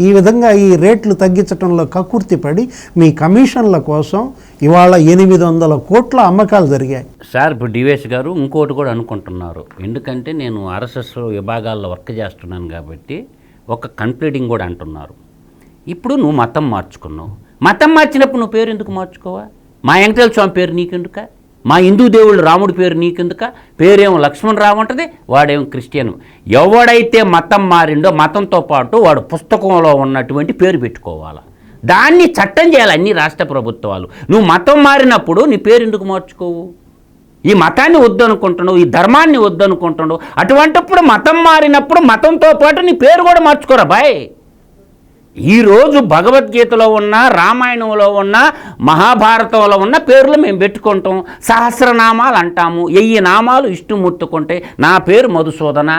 ఈ విధంగా ఈ రేట్లు తగ్గించడంలో కక్కుర్తి పడి మీ కమిషన్ల కోసం ఇవాళ 800 కోట్ల అమ్మకాలు జరిగాయి. సార్ ఇప్పుడు డివేష్ గారు ఇంకోటి కూడా అనుకుంటున్నారు. ఎందుకంటే నేను ఆర్ఎస్ఎస్ విభాగాల్లో వర్క్ చేస్తున్నాను కాబట్టి ఒక కన్క్లూడింగ్ కూడా అంటున్నారు. ఇప్పుడు నువ్వు మతం మార్చుకున్నావు, మతం మార్చినప్పుడు నువ్వు పేరు ఎందుకు మార్చుకోవా? మా వెంకటేశ్వర స్వామి పేరు నీకెందుక? మా హిందూ దేవుళ్ళు రాముడి పేరు నీకెందుక? పేరేమో లక్ష్మణరావు ఉంటుంది, వాడేమో క్రిస్టియన్. ఎవడైతే మతం మారిండో మతంతో పాటు వాడు పుస్తకంలో ఉన్నటువంటి పేరు పెట్టుకోవాలి. దాన్ని చట్టం చేయాలి అన్ని రాష్ట్ర ప్రభుత్వాలు. నువ్వు మతం మారినప్పుడు నీ పేరు ఎందుకు మార్చుకోవు? ఈ మతాన్ని వద్దనుకుంటున్నావు, ఈ ధర్మాన్ని వద్దనుకుంటున్నావు. అటువంటిప్పుడు మతం మారినప్పుడు మతంతో పాటు నీ పేరు కూడా మార్చుకోరా బాయ్. ఈరోజు భగవద్గీతలో ఉన్న, రామాయణంలో ఉన్న, మహాభారతంలో ఉన్న పేర్లు మేము పెట్టుకుంటాం. సహస్రనామాలు అంటాము, 1000 నామాలు ఇష్టమూర్తుకుంటే నా పేరు మధుసూదన.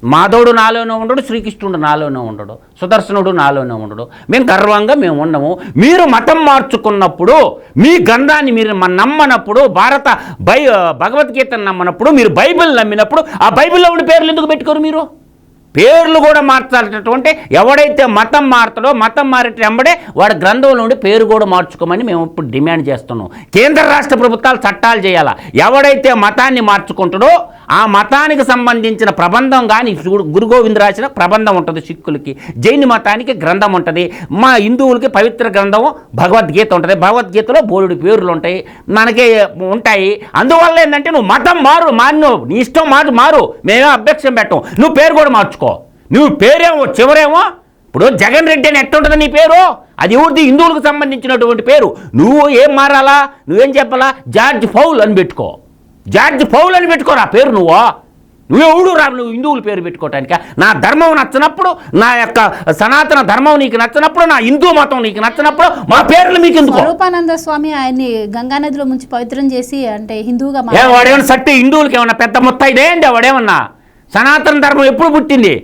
మాధవుడు నాలోనే ఉండడు, శ్రీకృష్ణుడు నాలోనే ఉండడు, సుదర్శనుడు నాలోనే ఉండడు. మేము గర్వంగా మేము ఉండము. మీరు మతం మార్చుకున్నప్పుడు, మీ గ్రంథాన్ని మీరు నమ్మనప్పుడు, భగవద్గీతను నమ్మనప్పుడు, మీరు బైబిల్ నమ్మినప్పుడు ఆ బైబిల్లో ఉండే పేర్లు ఎందుకు పెట్టుకోరు? మీరు పేర్లు కూడా మార్చాల్సినటువంటి ఎవడైతే మతం మారుతాడో మతం మారేటంబడే వాడి గ్రంథంలో ఉండి పేరు కూడా మార్చుకోమని మేము ఇప్పుడు డిమాండ్ చేస్తున్నాం. కేంద్ర రాష్ట్ర ప్రభుత్వాలు చట్టాలు చేయాలా. ఎవడైతే మతాన్ని మార్చుకుంటాడో ఆ మతానికి సంబంధించిన ప్రబంధం కానీ, గురు గోవింద్ రాసిన ప్రబంధం ఉంటుంది సిక్కులకి, జైన మతానికి గ్రంథం ఉంటుంది, మా హిందువులకి పవిత్ర గ్రంథం భగవద్గీత ఉంటుంది. భగవద్గీతలో బోలుడి పేర్లు ఉంటాయి, మనకే ఉంటాయి. అందువల్ల ఏంటంటే నువ్వు మతం మారు నీ ఇష్టం మారు, మేమే అభ్యక్షం పెట్టం. నువ్వు పేరు కూడా మార్చుకో. నువ్వు పేరేమో చివరేమో ఇప్పుడు జగన్ రెడ్డి అని ఎట్టుంటుంది నీ పేరు? అది ఎవరిది? హిందువులకు సంబంధించినటువంటి పేరు. నువ్వు ఏం మారాలా? నువ్వేం చెప్పాలా? జార్జ్ ఫౌల్ అని పెట్టుకో. జార్జ్ ఫౌల్ అని పెట్టుకోరా పేరు. నువ్వెవడు రా నువ్వు హిందువుల పేరు పెట్టుకోవటానికి? నా ధర్మం నచ్చినప్పుడు, నా యొక్క సనాతన ధర్మం నీకు నచ్చినప్పుడు, నా హిందూ మతం నీకు నచ్చినప్పుడు మా పేర్లు మీకు ఎందుకు? స్వరూపానంద స్వామి ఆయన్ని గంగానదిలో ముంచి పవిత్రం చేసి అంటే హిందువుగా వాడేమన్నా సట్టి హిందువులకి ఏమన్నా పెద్ద ముత్తైదే అండి? వాడేమన్నా సనాతన ధర్మం ఎప్పుడు పుట్టింది?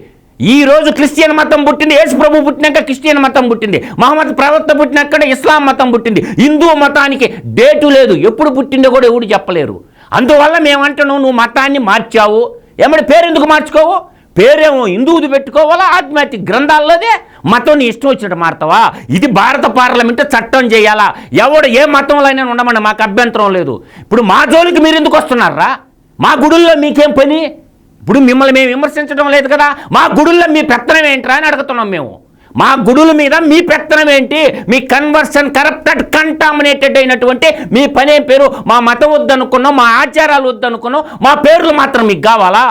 ఈ రోజు క్రిస్టియన్ మతం పుట్టింది. యేసు ప్రభు పుట్టినాక క్రిస్టియన్ మతం పుట్టింది. మహమ్మద్ ప్రవక్త పుట్టినాక ఇస్లాం మతం పుట్టింది. హిందూ మతానికి డేటు లేదు, ఎప్పుడు పుట్టిందో కూడా ఎవరు చెప్పలేరు. అందువల్ల మేమంటున్నావు నువ్వు మతాన్ని మార్చావు, ఏమంటే పేరు ఎందుకు మార్చుకోవు? పేరేమో హిందువుది పెట్టుకోవాలా? ఆధ్యాత్మిక గ్రంథాల్లోదే మతం నీ ఇష్టం వచ్చినట్టు మారుతావా? ఇది భారత పార్లమెంట్ చట్టం చేయాలా. ఎవడు ఏ మతంలో అయినా ఉండమని మాకు అభ్యంతరం లేదు. ఇప్పుడు మా జోలికి మీరు ఎందుకు వస్తున్నారా? మా గుడుల్లో మీకేం పని? ఇప్పుడు మిమ్మల్ని మేము విమర్శించడం లేదు కదా. మా గుడుల్లో మీ పెత్తనం ఏంట్రా అని అడుగుతున్నాం మేము. మా గుడుల మీద మీ పెత్తనం ఏంటి? మీ కన్వర్షన్ కరప్టెడ్ కంటామినేటెడ్ అయినటువంటి మీ పనేం పేరు? మా మతం వద్దనుకున్నాం, మా ఆచారాలు వద్దనుకున్నాం, మా పేర్లు మాత్రం మీకు కావాలా?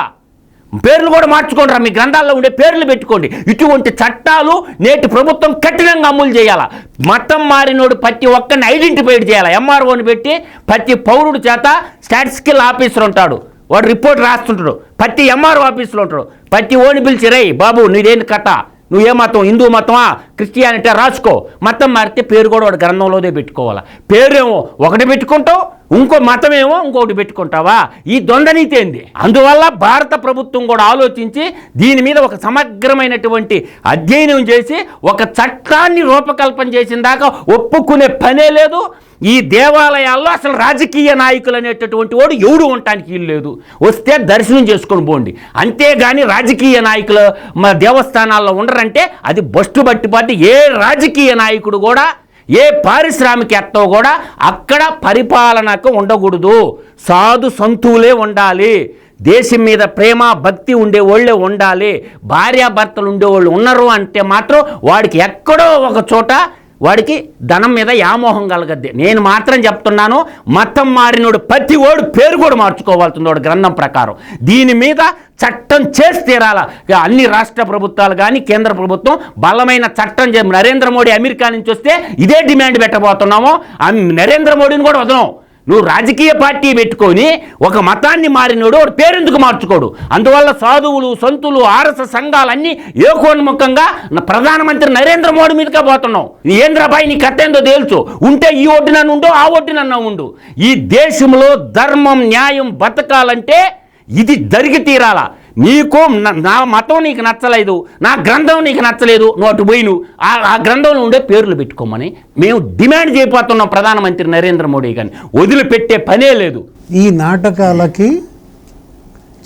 పేర్లు కూడా మార్చుకోండి, మీ గ్రంథాల్లో ఉండే పేర్లు పెట్టుకోండి. ఇటువంటి చట్టాలు నేటి ప్రభుత్వం కఠినంగా అమలు చేయాలా. మతం మారినోడు ప్రతి ఒక్కరిని ఐడెంటిఫై చేయాలి. ఎంఆర్ఓని పెట్టి ప్రతి పౌరుడి చేత స్టాటిస్టికల్ ఆఫీసర్ ఉంటాడు, వాడు రిపోర్ట్ రాస్తుంటాడు. ప్రతి ఎంఆర్ఓ ఆఫీస్లో ఉంటాడు. ప్రతి ఓని పిలిచి రేయ్ బాబు నీదేంటి కథ, నువ్వే మతం, హిందూ మతమా క్రిస్టియానిటీ రాసుకో. మతం మారితే పేరు కూడా వాడు గ్రంథంలోదే పెట్టుకోవాలా. పేరేమో ఒకటి పెట్టుకుంటావు, ఇంకో మతమేమో ఇంకొకటి పెట్టుకుంటావా? ఈ ద్వంద్వనీతి ఏంది? అందువల్ల భారత ప్రభుత్వం కూడా ఆలోచించి దీని మీద ఒక సమగ్రమైనటువంటి అధ్యయనం చేసి ఒక చట్టాన్ని రూపకల్పన చేసిన దాకా ఒప్పుకునే పనే లేదు. ఈ దేవాలయాల్లో అసలు రాజకీయ నాయకులు అనేటటువంటి వాడు ఎవడు ఉండటానికి వీలు లేదు. వస్తే దర్శనం చేసుకొని పోండి, అంతేగాని రాజకీయ నాయకులు మా దేవస్థానాల్లో ఉండరంటే అది బస్టు బట్టిపాటి. ఏ రాజకీయ నాయకుడు కూడా, ఏ పారిశ్రామికవేత్త కూడా అక్కడ పరిపాలనకు ఉండకూడదు. సాధు సంతువులే ఉండాలి. దేశం మీద ప్రేమ భక్తి ఉండేవాళ్ళే ఉండాలి. భార్యాభర్తలు ఉండేవాళ్ళు ఉన్నారు అంటే మాత్రం వాడికి ఎక్కడో ఒక చోట వాడికి ధనం మీద వ్యామోహం కలగద్ది. నేను మాత్రం చెప్తున్నాను, మతం మారినోడు ప్రతి ఓడు పేరు కూడా మార్చుకోవాల్సింది వాడు గ్రంథం ప్రకారం. దీని మీద చట్టం చేసి తీరాల. అన్ని రాష్ట్ర ప్రభుత్వాలు కానీ కేంద్ర ప్రభుత్వం బలమైన చట్టం నరేంద్ర మోడీ అమెరికా నుంచి వస్తే ఇదే డిమాండ్ పెట్టబోతున్నాము. నరేంద్ర మోడీని కూడా వదలం. నువ్వు రాజకీయ పార్టీ పెట్టుకొని ఒక మతాన్ని మారినోడు వాడు పేరెందుకు మార్చుకోడు? అందువల్ల సాధువులు, సంతులు, ఆర్ఎస్ఎస్ సంఘాలన్నీ ఏకోన్ముఖంగా ప్రధానమంత్రి నరేంద్ర మోడీ మీదకే పోతున్నావు. ఏంద్రబాయి నీ కట్టేందో తేల్చు. ఉంటే ఈ ఒడ్డునన్ను ఉండు, ఆ ఒడ్డునన్న ఉండు. ఈ దేశంలో ధర్మం, న్యాయం బతకాలంటే ఇది జరిగి తీరాలా. నీకు నా మతం నీకు నచ్చలేదు, నా గ్రంథం నీకు నచ్చలేదు, నువ్వు అటు పోయి నువ్వు ఆ గ్రంథంలో ఉండే పేర్లు పెట్టుకోమని మేము డిమాండ్ చేయబోతున్నాం ప్రధానమంత్రి నరేంద్ర మోడీ గారిని. వదిలిపెట్టే పనే లేదు. ఈ నాటకాలకి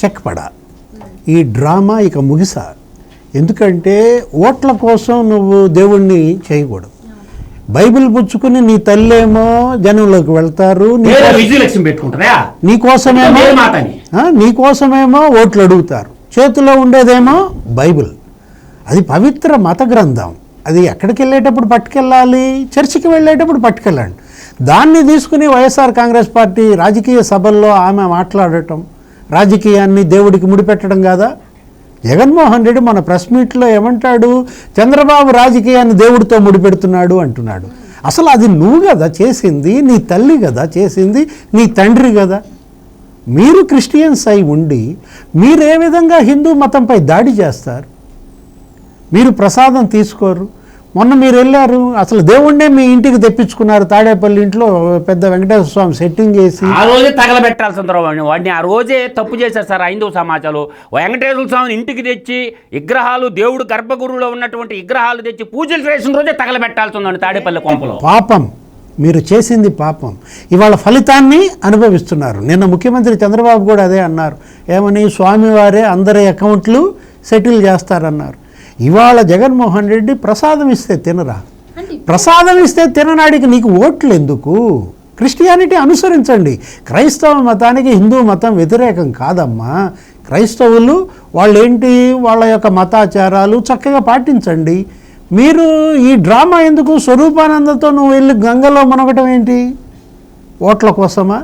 చెక్ పడాలి. ఈ డ్రామా ఇక ముగిసా. ఎందుకంటే ఓట్ల కోసం నువ్వు దేవుణ్ణి చేయకూడదు. బైబిల్ పుచ్చుకుని నీ తల్లేమో జనంలోకి వెళ్తారు, నీకోసమేమో ఓట్లు అడుగుతారు. చేతిలో ఉండేదేమో బైబిల్. అది పవిత్ర మత గ్రంథం. అది ఎక్కడికి వెళ్ళేటప్పుడు పట్టుకెళ్ళాలి, చర్చికి వెళ్ళేటప్పుడు పట్టుకెళ్ళండి. దాన్ని తీసుకుని వైఎస్ఆర్ కాంగ్రెస్ పార్టీ రాజకీయ సభల్లో ఆమె మాట్లాడటం, రాజకీయాన్ని దేవుడికి ముడిపెట్టడం కాదా? జగన్మోహన్ రెడ్డి మన ప్రెస్ మీట్లో ఏమంటాడు? చంద్రబాబు రాజకీయాన్ని దేవుడితో ముడిపెడుతున్నాడు అంటున్నాడు. అసలు అది నువ్వు కదా చేసింది, నీ తల్లి కదా చేసింది, నీ తండ్రి కదా. మీరు క్రిస్టియన్స్ అయి ఉండి మీరు ఏ విధంగా హిందూ మతంపై దాడి చేస్తారు? మీరు ప్రసాదం తీసుకోరు. మొన్న మీరు వెళ్ళారు, అసలు దేవుణ్ణే మీ ఇంటికి తెప్పించుకున్నారు. తాడేపల్లి ఇంట్లో పెద్ద వెంకటేశ్వర స్వామి సెట్టింగ్ చేసి ఆ రోజే తగలబెట్టాల్సి వాడిని. ఆ రోజే తప్పు చేశారు సార్ హైందవ సమాజంలో. వెంకటేశ్వర స్వామిని ఇంటికి తెచ్చి విగ్రహాలు, దేవుడు గర్భగురువులో ఉన్నటువంటి విగ్రహాలు తెచ్చి పూజలు చేసిన రోజే తగలబెట్టాల్సి ఉందండి తాడేపల్లి కొంపలో. పాపం, మీరు చేసింది పాపం. ఇవాళ ఫలితాన్ని అనుభవిస్తున్నారు. నిన్న ముఖ్యమంత్రి చంద్రబాబు కూడా అదే అన్నారు. ఏమని? స్వామివారే అందరి అకౌంట్లు సెటిల్ చేస్తారన్నారు. ఇవాళ జగన్మోహన్ రెడ్డి ప్రసాదం ఇస్తే తినరా? ప్రసాదం ఇస్తే తిననాడికి నీకు ఓట్లు ఎందుకు? క్రిస్టియానిటీ అనుసరించండి. క్రైస్తవ మతానికి హిందూ మతం వ్యతిరేకం కాదమ్మా. క్రైస్తవులు వాళ్ళేంటి, వాళ్ళ యొక్క మతాచారాలు చక్కగా పాటించండి. మీరు ఈ డ్రామా ఎందుకు? స్వరూపానందతో నువ్వు వెళ్ళి గంగలో మునగటం ఏంటి? ఓట్ల కోసమా?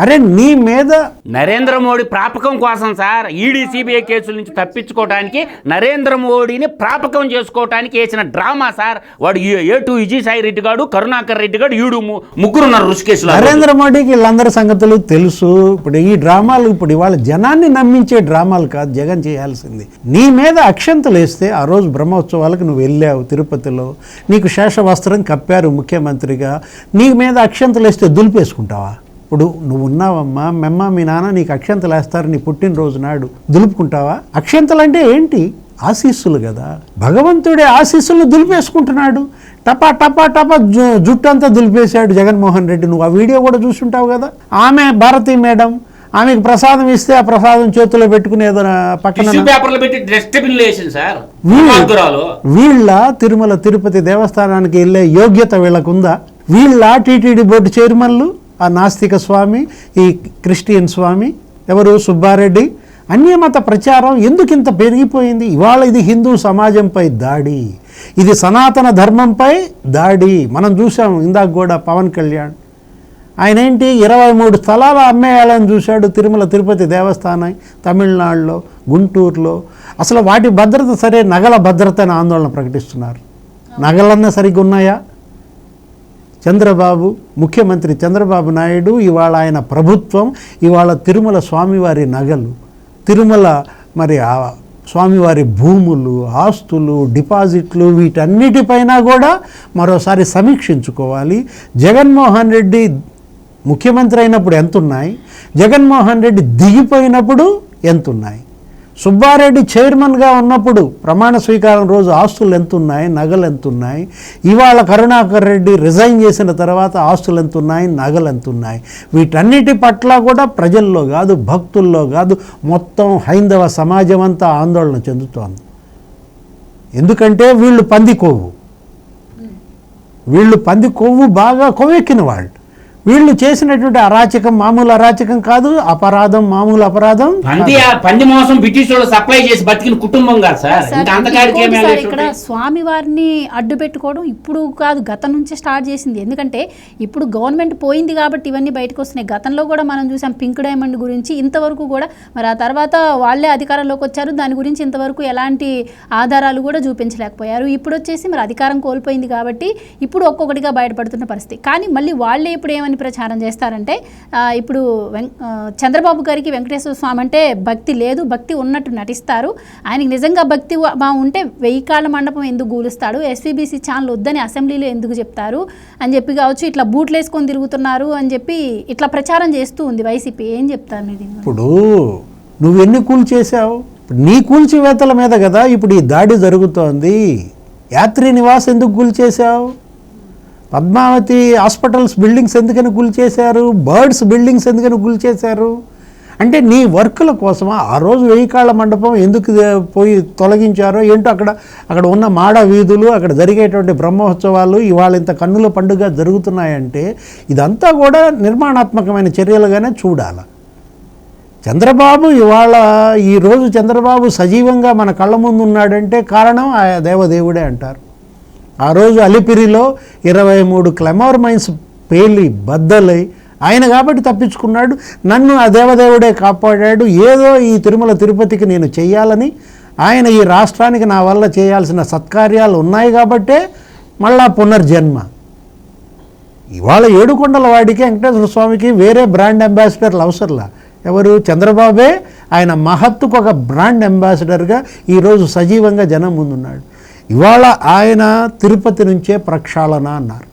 అరే నీ మీద నరేంద్ర మోడీ ప్రాపకం కోసం సార్, ఈడీ సిబిఐ కేసుల నుంచి తప్పించుకోవడానికి నరేంద్ర మోడీని ప్రాపకం చేసుకోవడానికి వేసిన డ్రామా సార్. వాడు ఏటు విజయసాయి రెడ్డి గారు, కరుణాకర్ రెడ్డి గారు, ఈడు ముగ్గురున్నారు ఋషికేశ్లో. నరేంద్ర మోడీకి వీళ్ళందరి సంగతులు తెలుసు. ఇప్పుడు ఈ డ్రామాలు ఇప్పుడు ఇవాళ జనాన్ని నమ్మించే డ్రామాలు కాదు జగన్ చేయాల్సింది. నీ మీద అక్షంతలు వేస్తే ఆ రోజు బ్రహ్మోత్సవాలకు నువ్వు వెళ్ళావు తిరుపతిలో, నీకు శేషవస్త్రం కప్పారు ముఖ్యమంత్రిగా, నీ మీద అక్షంతలు వేస్తే దులిపేసుకుంటావా? ఇప్పుడు నువ్వు ఉన్నావమ్మా, మెమ్మ మీ నాన్న నీకు అక్షంతలు వేస్తారు నీ పుట్టినరోజు నాడు, దులుపుకుంటావా? అక్షంతలు అంటే ఏంటి? ఆశీస్సులు కదా. భగవంతుడే ఆశీస్సులను దులిపేసుకుంటున్నాడు. టపా టపా టపా జుట్టు అంతా దులిపేశాడు జగన్మోహన్ రెడ్డి. నువ్వు ఆ వీడియో కూడా చూసుంటావు కదా. ఆమె భారతీ మేడం, ఆమెకు ప్రసాదం ఇస్తే ఆ ప్రసాదం చేతిలో పెట్టుకుని ఏదో పక్కన వీళ్ళ తిరుమల తిరుపతి దేవస్థానానికి వెళ్ళే యోగ్యత వీళ్ళకుందా? వీళ్ళ టీటీడీ బోర్డు చైర్మన్లు, ఆ నాస్తిక స్వామి, ఈ క్రిస్టియన్ స్వామి ఎవరు సుబ్బారెడ్డి, అన్యమత ప్రచారం ఎందుకు ఇంత పెరిగిపోయింది? ఇవాళ ఇది హిందూ సమాజంపై దాడి, ఇది సనాతన ధర్మంపై దాడి. మనం చూసాం ఇందాక కూడా పవన్ కళ్యాణ్ ఆయన ఏంటి 23 స్థలాలు అమ్మేయాలని చూశాడు తిరుమల తిరుపతి దేవస్థానం, తమిళనాడులో, గుంటూరులో. అసలు వాటి భద్రత సరే, నగల భద్రత అని ఆందోళన ప్రకటిస్తున్నారు. నగలన్నా సరిగ్గా ఉన్నాయా? చంద్రబాబు, ముఖ్యమంత్రి చంద్రబాబు నాయుడు, ఇవాళ ఆయన ప్రభుత్వం ఇవాళ తిరుమల స్వామివారి నగలు, తిరుమల మరి స్వామివారి భూములు, ఆస్తులు, డిపాజిట్లు, వీటన్నిటిపైన కూడా మరోసారి సమీక్షించుకోవాలి. జగన్మోహన్ రెడ్డి ముఖ్యమంత్రి అయినప్పుడు ఎంతున్నాయి, జగన్మోహన్ రెడ్డి దిగిపోయినప్పుడు ఎంతున్నాయి, సుబ్బారెడ్డి చైర్మన్గా ఉన్నప్పుడు ప్రమాణ స్వీకారం రోజు ఆస్తులు ఎంతున్నాయి, నగలు ఎంతున్నాయి, ఇవాళ కరుణాకర్ రెడ్డి రిజైన్ చేసిన తర్వాత ఆస్తులు ఎంతున్నాయి, నగలు ఎంతున్నాయి. వీటన్నిటి పట్ల కూడా ప్రజల్లో కాదు, భక్తుల్లో కాదు, మొత్తం హైందవ సమాజం అంతా ఆందోళన చెందుతోంది. ఎందుకంటే వీళ్ళు పంది కొవ్వు బాగా కొవ్వెక్కిన వాళ్ళు. వీళ్ళు చేసినటువంటి అరాచకం మామూలు అరాచకం కాదు, అపరాధం మామూలు అపరాధం. పంది మోసం బ్రిటిష్ వాళ్ళు సప్లై చేసి బతికిన కుటుంబం కాదు సార్. ఇక్కడ స్వామి వారిని అడ్డు పెట్టుకోవడం ఇప్పుడు కాదు, గతం నుంచి స్టార్ట్ చేసింది. ఎందుకంటే ఇప్పుడు గవర్నమెంట్ పోయింది కాబట్టి ఇవన్నీ బయటకు వస్తున్నాయి. గతంలో కూడా మనం చూసాం పింక్ డైమండ్ గురించి, ఇంతవరకు కూడా మరి ఆ తర్వాత వాళ్ళే అధికారంలోకి వచ్చారు, దాని గురించి ఇంతవరకు ఎలాంటి ఆధారాలు కూడా చూపించలేకపోయారు. ఇప్పుడు వచ్చేసి మరి అధికారం కోల్పోయింది కాబట్టి ఇప్పుడు ఒక్కొక్కటిగా బయటపడుతున్న పరిస్థితి. కానీ మళ్ళీ వాళ్ళే ఇప్పుడు ఏమని ఏమని ప్రచారం చేస్తారంటే ఇప్పుడు చంద్రబాబు గారికి వెంకటేశ్వర స్వామి అంటే భక్తి లేదు, భక్తి ఉన్నట్టు నటిస్తారు, ఆయనకి నిజంగా భక్తి ఉంటే 1000 కాళ్ళ మండపం ఎందుకు గూలుస్తాడు, ఎస్వీబీసీ ఛానల్ వద్దని అసెంబ్లీలో ఎందుకు చెప్తారు అని చెప్పి కావచ్చు, ఇట్లా బూట్లు వేసుకొని తిరుగుతున్నారు అని చెప్పి ఇట్లా ప్రచారం చేస్తూ ఉంది వైసీపీ. ఏం చెప్తారు మీరు? ఇప్పుడు నువ్వెన్ని కూల్చేసావు? నీ కూల్చివేతల మీద కదా ఇప్పుడు ఈ దాడి జరుగుతోంది. యాత్రి నివాస్ ఎందుకు కూల్చేశావు? పద్మావతి హాస్పిటల్స్ బిల్డింగ్స్ ఎందుకని కూల్చేశారు? బర్డ్స్ బిల్డింగ్స్ ఎందుకని కూల్చేశారు? అంటే నీ వర్కుల కోసమా? ఆ రోజు 1000 కాళ్ళ మండపం ఎందుకు పోయి తొలగించారో ఏంటో, అక్కడ ఉన్న మాడ వీధులు, అక్కడ జరిగేటువంటి బ్రహ్మోత్సవాలు ఇవాళ ఇంత కన్నుల పండుగ జరుగుతున్నాయంటే ఇదంతా కూడా నిర్మాణాత్మకమైన చర్యలుగానే చూడాలి. చంద్రబాబు ఈరోజు చంద్రబాబు సజీవంగా మన కళ్ళ ముందు ఉన్నాడంటే కారణం ఆ దేవదేవుడే అంటారు. ఆ రోజు అలిపిరిలో 23 క్లెమోర్ మైన్స్ పేలి బద్దలై ఆయన కాబట్టి తప్పించుకున్నాడు. నన్ను ఆ దేవదేవుడే కాపాడాడు. ఏదో ఈ తిరుమల తిరుపతికి నేను చెయ్యాలని ఆయన ఈ రాష్ట్రానికి నా వల్ల చేయాల్సిన సత్కార్యాలు ఉన్నాయి కాబట్టే మళ్ళా పునర్జన్మ. ఇవాళ ఏడుకొండల వాడికి వెంకటేశ్వర స్వామికి వేరే బ్రాండ్ అంబాసిడర్లు అవసరంలా. ఎవరు? చంద్రబాబే ఆయన మహత్తుకు ఒక బ్రాండ్ అంబాసిడర్గా ఈరోజు సజీవంగా జనం ముందున్నాడు. ఇవాళ ఆయన తిరుపతి నుంచే ప్రక్షాళన అన్నారు.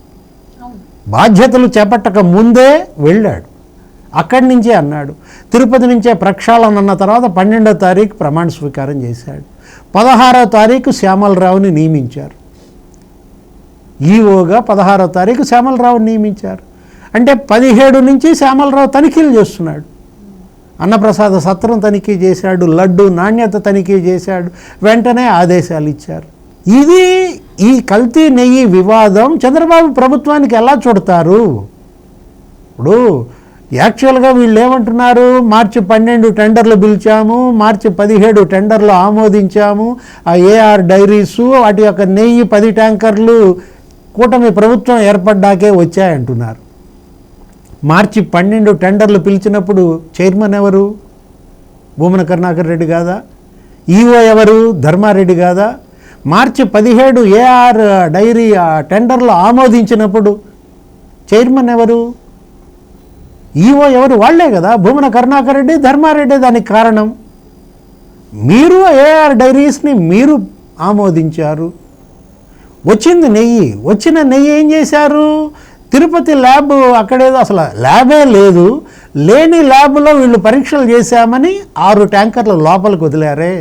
బాధ్యతలు చేపట్టక ముందే వెళ్ళాడు, అక్కడి నుంచే అన్నాడు. తిరుపతి నుంచే ప్రక్షాళన అన్న తర్వాత 12వ తారీఖు ప్రమాణ స్వీకారం చేశాడు. 16వ తారీఖు శ్యామలరావుని నియమించారు. ఈఓగా 16వ తారీఖు శ్యామలరావుని నియమించారు. అంటే 17 నుంచి శ్యామలరావు తనిఖీలు చేస్తున్నాడు. అన్నప్రసాద సత్రం తనిఖీ చేశాడు, లడ్డు నాణ్యత తనిఖీ చేశాడు, వెంటనే ఆదేశాలు ఇచ్చారు. ఈ కల్తీ నెయ్యి వివాదం చంద్రబాబు ప్రభుత్వానికి ఎలా చూడతారు? ఇప్పుడు యాక్చువల్గా వీళ్ళు ఏమంటున్నారు? మార్చి 12 టెండర్లు పిలిచాము, మార్చి 17 టెండర్లు ఆమోదించాము, ఆ ఏఆర్ డైరీసు వాటి యొక్క నెయ్యి 10 ట్యాంకర్లు కూటమి ప్రభుత్వం ఏర్పడ్డాకే వచ్చాయంటున్నారు. మార్చి 12 టెండర్లు పిలిచినప్పుడు చైర్మన్ ఎవరు? భూమన కరుణాకర్ రెడ్డి కాదా? ఈఓ ఎవరు? ధర్మారెడ్డి కాదా? మార్చి 17 ఏఆర్ డైరీ టెండర్లు ఆమోదించినప్పుడు చైర్మన్ ఎవరు? ఈఓ ఎవరు? వాళ్లే కదా, భూమన కరుణాకర్ రెడ్డి, ధర్మారెడ్డి. దానికి కారణం మీరు ఏఆర్ డైరీస్ని మీరు ఆమోదించారు. వచ్చింది నెయ్యి, వచ్చిన నెయ్యి ఏం చేశారు? తిరుపతి ల్యాబ్ అక్కడేదో అసలు ల్యాబే లేదు, లేని ల్యాబ్లో వీళ్ళు పరీక్షలు చేశామని 6 ట్యాంకర్లు లోపలికి వదిలారే.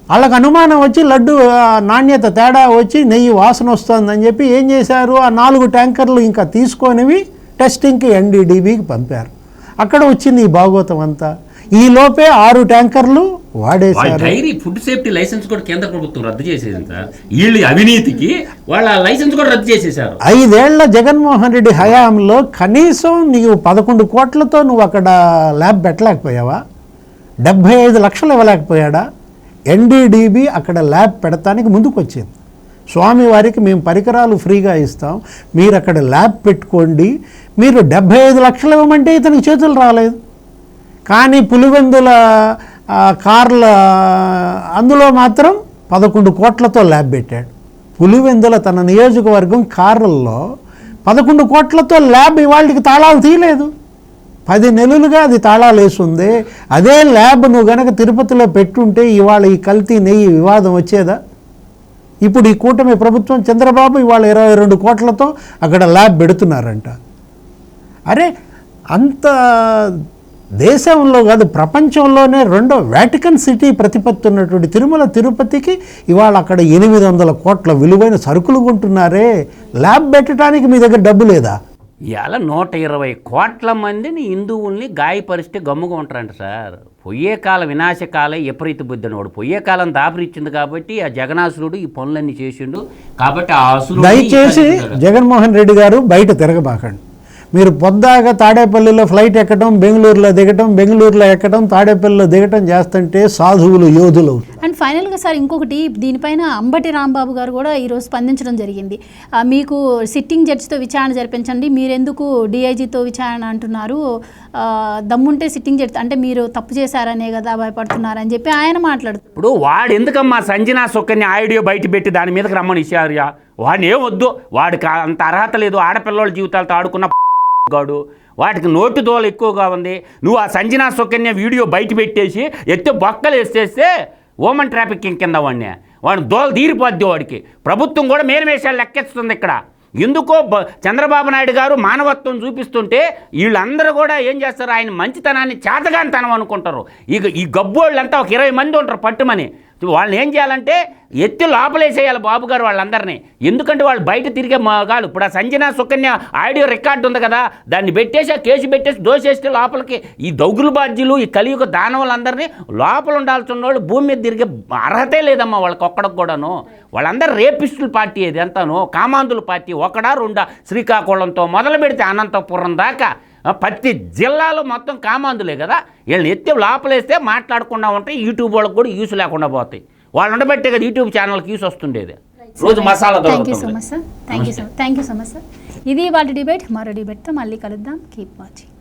వాళ్ళకు అనుమానం వచ్చి లడ్డు నాణ్యత తేడా వచ్చి నెయ్యి వాసన వస్తుందని చెప్పి ఏం చేశారు? ఆ 4 ట్యాంకర్లు ఇంకా తీసుకొనివి టెస్టింగ్కి ఎన్డీడీబీకి పంపారు. అక్కడ వచ్చింది ఈ భాగవతం అంతా. ఈ లోపే 6 ట్యాంకర్లు వాడేశారు. డైరీ ఫుడ్ సేఫ్టీ లైసెన్స్ కూడా కేంద్ర ప్రభుత్వం రద్దు చేసేది సార్. వీళ్ళు అవినీతికి వాళ్ళ లైసెన్స్ కూడా రద్దు చేసేసారు. 5 ఏళ్ల జగన్మోహన్ రెడ్డి హయాంలో కనీసం నీవు 11 కోట్లతో నువ్వు అక్కడ ల్యాబ్ పెట్టలేకపోయావా? 75 లక్షలు ఇవ్వలేకపోయాడా? ఎన్డీడీబీ అక్కడ ల్యాబ్ పెడతానికి ముందుకు వచ్చింది. స్వామివారికి మేము పరికరాలు ఫ్రీగా ఇస్తాం, మీరు అక్కడ ల్యాబ్ పెట్టుకోండి. మీరు 75 లక్షలు ఇవ్వమంటే ఇతనికి చేతులు రాలేదు. కానీ పులివెందుల కార్ల అందులో మాత్రం 11 కోట్లతో ల్యాబ్ పెట్టాడు. పులివెందుల తన నియోజకవర్గం కార్లలో 11 కోట్లతో ల్యాబ్ ఇవాళకి తాళాలు తీయలేదు. 10 నెలలుగా అది తాళాలు వేస్తుంది. అదే ల్యాబ్ నువ్వు గనక తిరుపతిలో పెట్టుంటే ఇవాళ ఈ కల్తీ నెయ్యి వివాదం వచ్చేదా? ఇప్పుడు ఈ కూటమి ప్రభుత్వం చంద్రబాబు ఇవాళ 22 కోట్లతో అక్కడ ల్యాబ్ పెడుతున్నారంట. అరే అంత దేశంలో కాదు ప్రపంచంలోనే 2వ వాటికన్ సిటీ ప్రతిపత్తి ఉన్నటువంటి తిరుమల తిరుపతికి ఇవాళ అక్కడ 800 కోట్ల విలువైన సరుకులు కొంటున్నారే. ల్యాబ్ పెట్టడానికి మీ దగ్గర డబ్బు లేదా? ఇవాళ 120 కోట్ల మందిని హిందువుల్ని గాయపరిస్తే గమ్ముగా ఉంటారంట సార్. పొయ్యే కాలం వినాశకాలే విపరీత బుద్ధిని వాడు పొయ్యే కాలం దాపరిచ్చింది కాబట్టి ఆ జగనాసురుడు ఈ పనులన్నీ చేసిండు కాబట్టి ఆ అసురుడు. దయచేసి జగన్మోహన్ రెడ్డి గారు బయట తిరగబాకండి. మీరు పొద్దాగా తాడేపల్లిలో ఫ్లైట్ ఎక్కడం, బెంగళూరులో దిగటం, బెంగళూరులో ఎక్కడం, తాడేపల్లిలో దిగటం చేస్తుంటే సాధువులు యోధులు. అండ్ ఫైనల్గా సార్ ఇంకొకటి దీనిపైన అంబటి రాంబాబు గారు కూడా ఈరోజు స్పందించడం జరిగింది. మీకు సిట్టింగ్ జడ్జితో విచారణ జరిపించండి, మీరెందుకు డిఐజీతో విచారణ అంటున్నారు, దమ్ముంటే సిట్టింగ్ జడ్జి అంటే మీరు తప్పు చేశారనే కదా భయపడుతున్నారని చెప్పి ఆయన మాట్లాడుతారు. ఇప్పుడు వాడు ఎందుకమ్మా సంజనా సొక్కని ఆడియో బయట పెట్టి దాని మీదకి రమ్మని ఇచ్చారు? వాడిని ఏం వద్దు, వాడికి అంత అర్హత లేదు, ఆడపిల్లల జీవితాలతో ఆడుకున్న గాడు వాటికి నోటు దోల ఎక్కువగా ఉంది. నువ్వు ఆ సంజనా సుకన్య వీడియో బయట పెట్టేసి ఎత్తే బొక్కలు వేసేస్తే ఓమన్ ట్రాఫికింగ్ కింద వాడిని దోల తీరిపోద్ది. వాడికి ప్రభుత్వం కూడా మేనమేషాలు లెక్కేస్తుంది ఇక్కడ. ఎందుకో చంద్రబాబు నాయుడు గారు మానవత్వం చూపిస్తుంటే వీళ్ళందరూ కూడా ఏం చేస్తారు, ఆయన మంచితనాన్ని చేతగానితనం అనుకుంటారు. ఇక ఈ గబ్బోళ్ళంతా ఒక 20 మంది ఉంటారు పట్టుమని. వాళ్ళని ఏం చేయాలంటే ఎత్తి లోపలేసేయాలి బాబు గారు వాళ్ళందరినీ. ఎందుకంటే వాళ్ళు బయట తిరిగే మగాళ్ళు. ఇప్పుడు ఆ సంజనా సుకన్య ఆడియో రికార్డు ఉంది కదా, దాన్ని పెట్టేసి ఆ కేసు పెట్టేసి దోసేస్తే లోపలికి ఈ దౌగులు బాధ్యులు ఈ కలియుగ దానవులందరినీ లోపల ఉండాల్సిన వాళ్ళు భూమి మీద తిరిగే అర్హతే లేదమ్మా వాళ్ళకి ఒక్కడికి కూడాను. వాళ్ళందరూ రేపిస్టుల పార్టీ ఏది అంతాను, కామాంధుల పార్టీ. ఒకడా రెండా శ్రీకాకుళంతో మొదలు పెడితే అనంతపురం దాకా ప్రతి జిల్లాలో మొత్తం కామాంధులే కదా. వీళ్ళని ఎత్తి లోపలేస్తే మాట్లాడకుండా ఉంటాయి. యూట్యూబ్ వాళ్ళకి కూడా యూస్ లేకుండా పోతాయి. వాళ్ళు ఉండబట్టే కదా యూట్యూబ్ ఛానల్కి యూస్ వస్తుండేది. రోజు masala thank you so much sir. Thank you so much sir. ఇది వాళ్ళ డిబేట్. మరో డిబేట్తో మళ్ళీ కలుద్దాం. Keep watching.